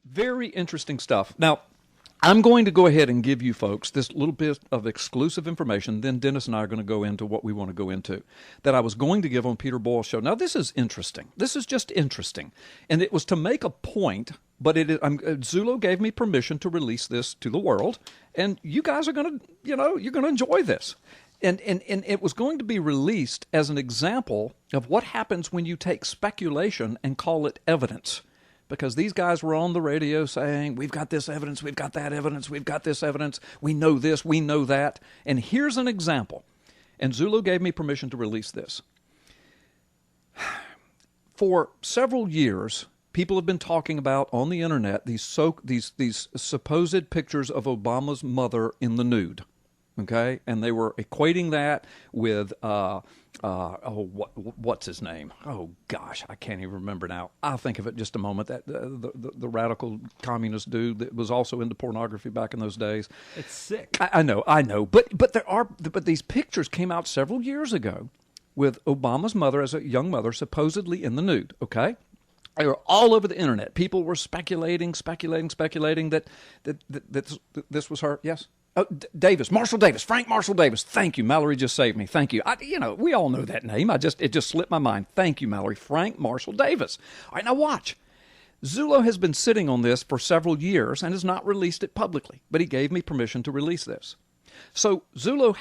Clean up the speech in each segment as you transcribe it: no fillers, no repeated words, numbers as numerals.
Very interesting stuff. Now, I'm going to go ahead and give you folks this little bit of exclusive information. Then Dennis and I are going to go into what we want to go into that I was going to give on Peter Boyle's show. Now, this is interesting. This is just interesting. And it was to make a point, but Zullo gave me permission to release this to the world. And you guys are going to, you're going to enjoy this. And it was going to be released as an example of what happens when you take speculation and call it evidence. Because these guys were on the radio saying, we've got this evidence, we've got that evidence, we've got this evidence, we know this, we know that. And here's an example. And Zullo gave me permission to release this. For several years, people have been talking about on the internet these supposed pictures of Obama's mother in the nude. Okay? And they were equating that with... what's his name? Oh, gosh, I can't even remember now. I'll think of it in just a moment. That the radical communist dude that was also into pornography back in those days. It's sick. I know. But these pictures came out several years ago with Obama's mother as a young mother supposedly in the nude, okay? They were all over the internet. People were speculating that this was her. Yes? Oh, Marshall Davis, Frank Marshall Davis. Thank you, Mallory just saved me. Thank you. We all know that name. It just slipped my mind. Thank you, Mallory. Frank Marshall Davis. All right, now watch. Zullo has been sitting on this for several years and has not released it publicly, but he gave me permission to release this. So Zullo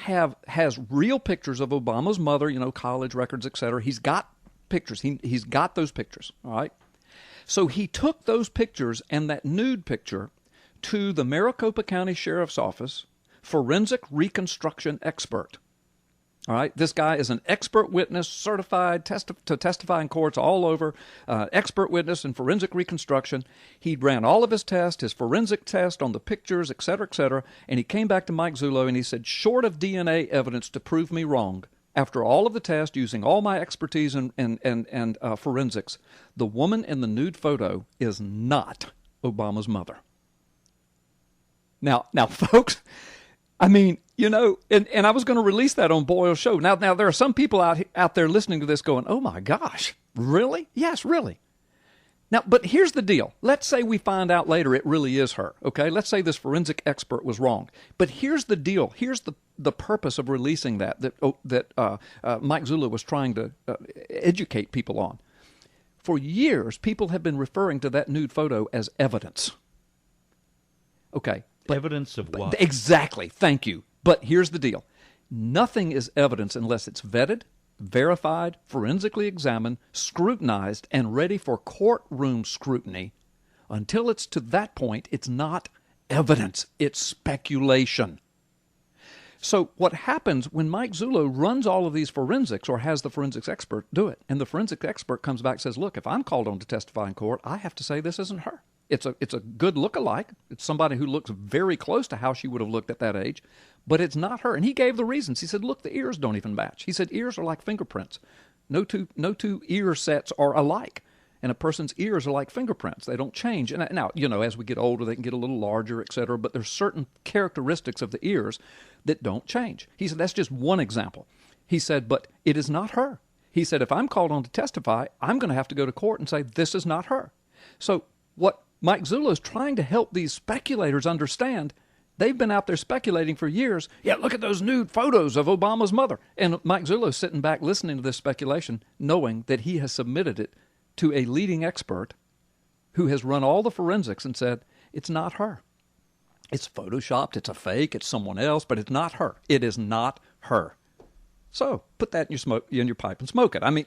has real pictures of Obama's mother, college records, etc. He's got pictures. He's got those pictures. All right. So he took those pictures and that nude picture to the Maricopa County Sheriff's Office, forensic reconstruction expert. All right, this guy is an expert witness, certified to testify in courts all over, expert witness in forensic reconstruction. He ran all of his tests, his forensic test on the pictures, et cetera, and he came back to Mike Zullo and he said, short of DNA evidence to prove me wrong, after all of the tests, using all my expertise and forensics, the woman in the nude photo is not Obama's mother. Now, folks, I mean, and I was going to release that on Boyle's show. Now, there are some people out there listening to this going, oh, my gosh, really? Yes, really. Now, but here's the deal. Let's say we find out later it really is her, okay? Let's say this forensic expert was wrong. But here's the deal. Here's the purpose of releasing that Mike Zullo was trying to educate people on. For years, people have been referring to that nude photo as evidence. Okay. Evidence of what? Exactly. Thank you. But here's the deal. Nothing is evidence unless it's vetted, verified, forensically examined, scrutinized, and ready for courtroom scrutiny. Until it's to that point, it's not evidence. It's speculation. So what happens when Mike Zullo runs all of these forensics or has the forensics expert do it, and the forensic expert comes back and says, look, if I'm called on to testify in court, I have to say this isn't her. It's a good look-alike. It's somebody who looks very close to how she would have looked at that age, but it's not her. And he gave the reasons. He said, look, the ears don't even match. He said, ears are like fingerprints. No two ear sets are alike. And a person's ears are like fingerprints. They don't change. And now, as we get older, they can get a little larger, et cetera, but there's certain characteristics of the ears that don't change. He said, that's just one example. He said, but it is not her. He said, if I'm called on to testify, I'm going to have to go to court and say, this is not her. So what Mike Zullo is trying to help these speculators understand, they've been out there speculating for years. Yeah, look at those nude photos of Obama's mother. And Mike Zullo is sitting back listening to this speculation, knowing that he has submitted it to a leading expert who has run all the forensics and said, it's not her. It's photoshopped, it's a fake, it's someone else, but it's not her. It is not her. So put that in your pipe and smoke it. I mean,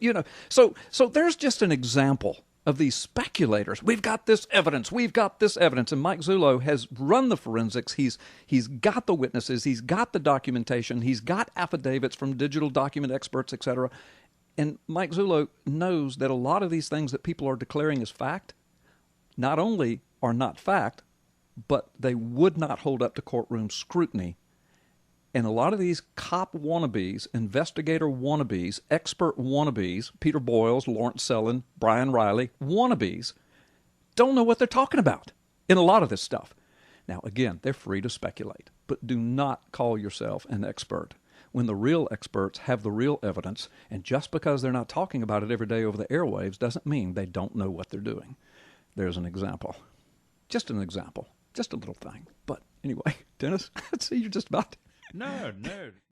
so there's just an example of these speculators. We've got this evidence. And Mike Zullo has run the forensics. He's got the witnesses. He's got the documentation. He's got affidavits from digital document experts, etc. And Mike Zullo knows that a lot of these things that people are declaring as fact not only are not fact, but they would not hold up to courtroom scrutiny. And a lot of these cop wannabes, investigator wannabes, expert wannabes, Peter Boyles, Lawrence Sellin, Brian Riley, wannabes, don't know what they're talking about in a lot of this stuff. Now, again, they're free to speculate, but do not call yourself an expert when the real experts have the real evidence, and just because they're not talking about it every day over the airwaves doesn't mean they don't know what they're doing. There's an example. Just an example. Just a little thing. But anyway, Dennis, see, you're just about to. No.